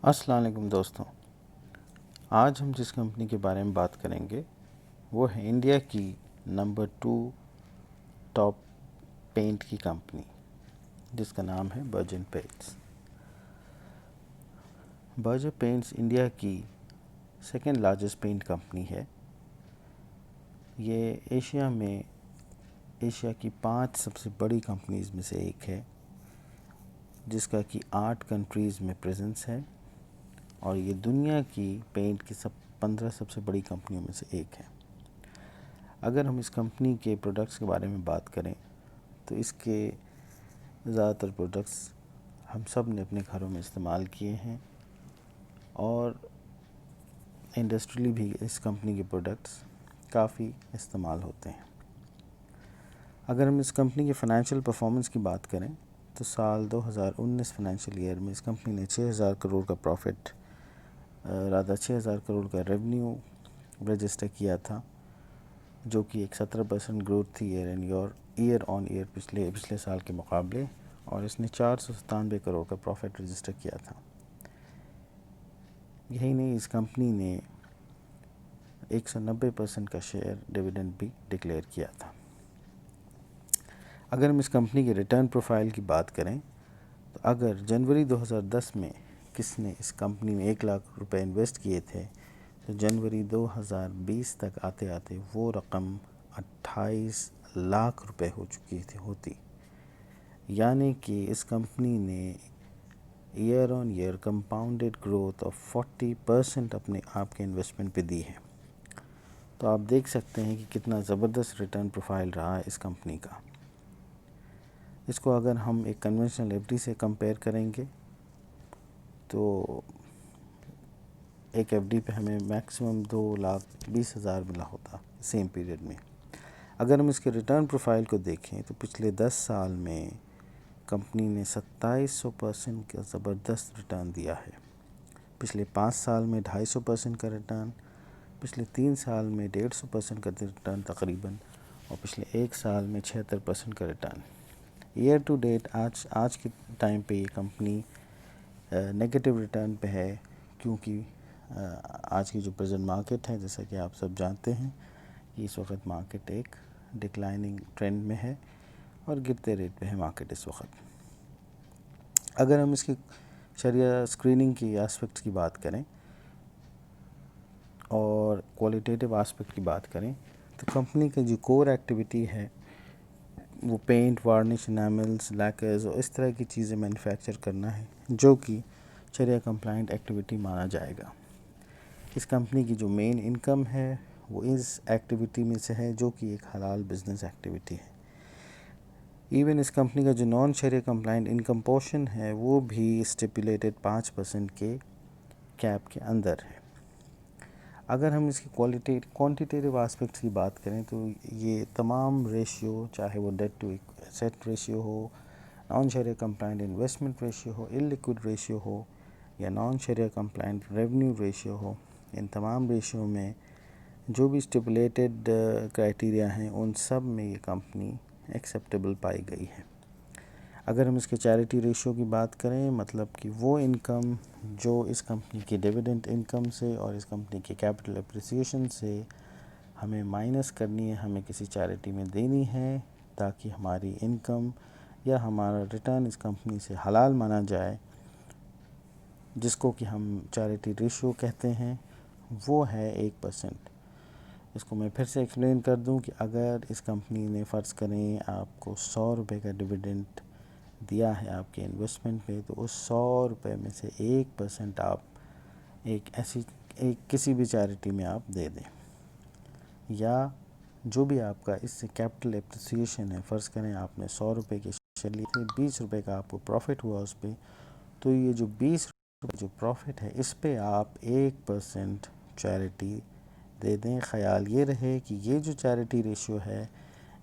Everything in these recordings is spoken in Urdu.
السلام علیکم دوستوں، آج ہم جس کمپنی کے بارے میں بات کریں گے وہ ہے انڈیا کی نمبر 2 ٹاپ پینٹ کی کمپنی جس کا نام ہے Berger Paints. Berger Paints India کی سیکنڈ لارجسٹ پینٹ کمپنی ہے۔ یہ ایشیا کی 5 سب سے بڑی کمپنیز میں سے ایک ہے، جس کا کہ 8 کنٹریز میں پریزنس ہے، اور یہ دنیا کی پینٹ کی 15 سب سے بڑی کمپنیوں میں سے ایک ہے۔ اگر ہم اس کمپنی کے پروڈکٹس کے بارے میں بات کریں تو اس کے زیادہ تر پروڈکٹس ہم سب نے اپنے گھروں میں استعمال کیے ہیں، اور انڈسٹریلی بھی اس کمپنی کے پروڈکٹس کافی استعمال ہوتے ہیں۔ اگر ہم اس کمپنی کی فائنینشیل پرفارمنس کی بات کریں تو سال 2019 فائنینشیل ایئر میں اس کمپنی نے 6,000 کروڑ کا پروفٹ 6,000 کروڑ کا ریونیو رجسٹر کیا تھا، جو کہ ایک 17% گروتھ تھی ایئر آن ایئر پچھلے سال کے مقابلے، اور اس نے 497 کروڑ کا پروفٹ رجسٹر کیا تھا۔ یہی نہیں، اس کمپنی نے 190% کا شیئر ڈیویڈنڈ بھی ڈکلیئر کیا تھا۔ اگر ہم اس کمپنی کے ریٹرن پروفائل کی بات کریں تو اگر جنوری 2010 میں کس نے اس کمپنی میں 1 لاکھ روپے انویسٹ کیے تھے تو جنوری 2020 تک آتے آتے وہ رقم 28 لاکھ روپے ہو چکی ہوتی، یعنی کہ اس کمپنی نے year on year compounded growth of 40% اپنے آپ کے انویسٹمنٹ پہ دی ہے۔ تو آپ دیکھ سکتے ہیں کہ کتنا زبردست ریٹرن پروفائل رہا ہے اس کمپنی کا۔ اس کو اگر ہم ایک کنونشنل ایف ڈی سے کمپیئر کریں گے تو ایک ایف ڈی پہ ہمیں میکسیمم 2,20,000 ملا ہوتا سیم پیریڈ میں۔ اگر ہم اس کے ریٹرن پروفائل کو دیکھیں تو پچھلے 10 سال میں کمپنی نے 2700% کا زبردست ریٹرن دیا ہے۔ پچھلے 5 سال میں 250% کا ریٹرن، پچھلے 3 سال میں 150% کا ریٹرن تقریباً، اور پچھلے 1 سال میں 76% کا ریٹرن۔ ایئر ٹو ڈیٹ آج کے ٹائم پہ یہ کمپنی نیگیٹو ریٹرن پہ ہے، کیونکہ آج کی جو پریزنٹ مارکیٹ ہے، جیسا کہ آپ سب جانتے ہیں کہ اس وقت مارکیٹ ایک ڈکلائننگ ٹرینڈ میں ہے اور گرتے ریٹ پہ ہے مارکیٹ اس وقت۔ اگر ہم اس کی شرح اسکریننگ کی آسپیکٹس کی بات کریں اور کوالٹیٹیو آسپیکٹ کی بات کریں تو کمپنی کا جو کور ایکٹیویٹی ہے وہ پینٹ، وارنش، انیملز، لیکرز اور اس طرح کی چیزیں مینوفیکچر کرنا ہے، جو کہ شریعہ کمپلائنٹ ایکٹیویٹی مانا جائے گا۔ اس کمپنی کی جو مین انکم ہے وہ اس ایکٹیویٹی میں سے ہے، جو کہ ایک حلال بزنس ایکٹیویٹی ہے۔ ایون اس کمپنی کا جو naan shariah compliant income portion ہے وہ بھی اسٹیپولیٹڈ 5% کے کیپ کے اندر ہے۔ اگر ہم اس کی کوانٹیٹیو آسپیکٹس کی بات کریں تو یہ تمام ریشیو، چاہے وہ ڈیٹ ٹو ایسیٹ ریشیو ہو، non shariah compliant investment ratio ہو، illiquid ریشیو ہو، یا non shariah compliant revenue ratio ہو، ان تمام ریشیو میں جو بھی اسٹیپولیٹڈ کرائٹیریا ہیں ان سب میں یہ کمپنی ایکسیپٹیبل پائی گئی ہے۔ اگر ہم اس کے چیریٹی ریشیو کی بات کریں، مطلب کہ وہ انکم جو اس کمپنی کی ڈیویڈنڈ انکم سے اور اس کمپنی کی کیپٹل اپریسیشن سے ہمیں مائنس کرنی ہے، ہمیں کسی چیریٹی میں دینی ہے، تاکہ ہماری انکم یا ہمارا ریٹرن اس کمپنی سے حلال مانا جائے، جس کو کہ ہم چیریٹی ریشیو کہتے ہیں، وہ ہے 1%۔ اس کو میں پھر سے ایکسپلین کر دوں کہ اگر اس کمپنی نے فرض کریں آپ کو 100 روپے کا ڈیویڈنڈ دیا ہے آپ کے انویسٹمنٹ پہ، تو اس 100 روپے میں سے 1% آپ کسی بھی چیریٹی میں آپ دے دیں، یا جو بھی آپ کا اس سے کیپٹل اپریسیشن ہے، فرض کریں آپ نے 100 روپے کے شیئر لیے تھے، 20 روپے کا آپ کو پروفٹ ہوا اس پہ، تو یہ جو 20 روپے جو پروفٹ ہے اس پہ آپ 1% چیریٹی دے دیں۔ خیال یہ رہے کہ یہ جو چیریٹی ریشیو ہے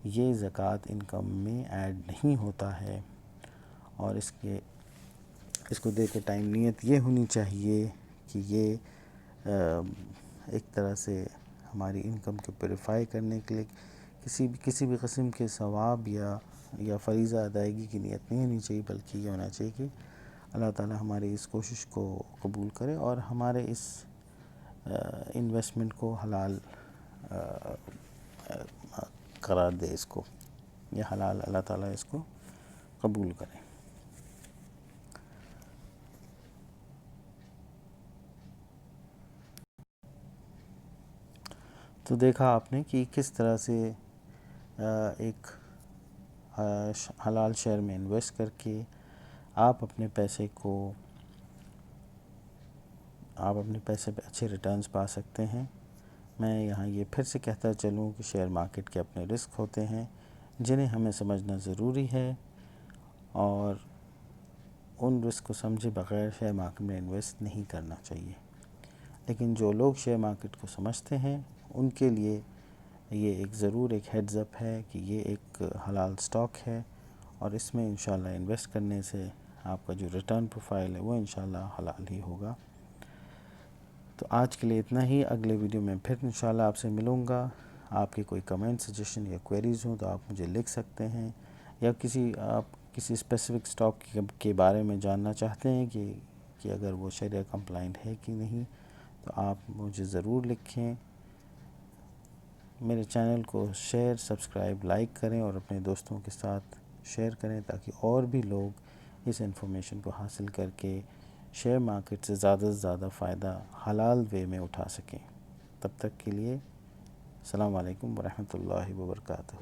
یہ زکوٰۃ انکم میں ایڈ نہیں ہوتا ہے، اور اس کو دے کے ٹائم نیت یہ ہونی چاہیے کہ یہ ایک طرح سے ہماری انکم کو پیوریفائی کرنے کے لیے کسی بھی قسم کے ثواب یا فریضہ ادائیگی کی نیت نہیں ہونی چاہیے، بلکہ یہ ہونا چاہیے کہ اللہ تعالی ہماری اس کوشش کو قبول کرے اور ہمارے اس انویسٹمنٹ کو حلال قرار دے، اس کو یہ حلال اللہ تعالیٰ اس کو قبول کرے۔ تو دیکھا آپ نے کہ کس طرح سے ایک حلال شیئر میں انویسٹ کر کے آپ اپنے پیسے پہ اچھے ریٹرنز پا سکتے ہیں۔ میں یہاں یہ پھر سے کہتا چلوں کہ شیئر مارکیٹ کے اپنے رسک ہوتے ہیں جنہیں ہمیں سمجھنا ضروری ہے، اور ان رسک کو سمجھے بغیر شیئر مارکیٹ میں انویسٹ نہیں کرنا چاہیے۔ لیکن جو لوگ شیئر مارکیٹ کو سمجھتے ہیں ان کے لیے یہ ایک ضرور ایک ہیڈز اپ ہے کہ یہ ایک حلال سٹاک ہے، اور اس میں انشاءاللہ انویسٹ کرنے سے آپ کا جو ریٹرن پروفائل ہے وہ انشاءاللہ حلال ہی ہوگا۔ تو آج کے لیے اتنا ہی، اگلے ویڈیو میں پھر انشاءاللہ آپ سے ملوں گا۔ آپ کے کوئی کمنٹ، سجیشن یا کوئریز ہوں تو آپ مجھے لکھ سکتے ہیں، یا آپ کسی اسپیسیفک سٹاک کے بارے میں جاننا چاہتے ہیں کہ اگر وہ شریعہ کمپلائنٹ ہے کہ نہیں، تو آپ مجھے ضرور لکھیں۔ میرے چینل کو شیئر، سبسکرائب، لائک کریں اور اپنے دوستوں کے ساتھ شیئر کریں تاکہ اور بھی لوگ اس انفارمیشن کو حاصل کر کے شیئر مارکیٹ سے زیادہ فائدہ حلال وے میں اٹھا سکیں۔ تب تک کے لیے السلام علیکم ورحمۃ اللہ وبرکاتہ۔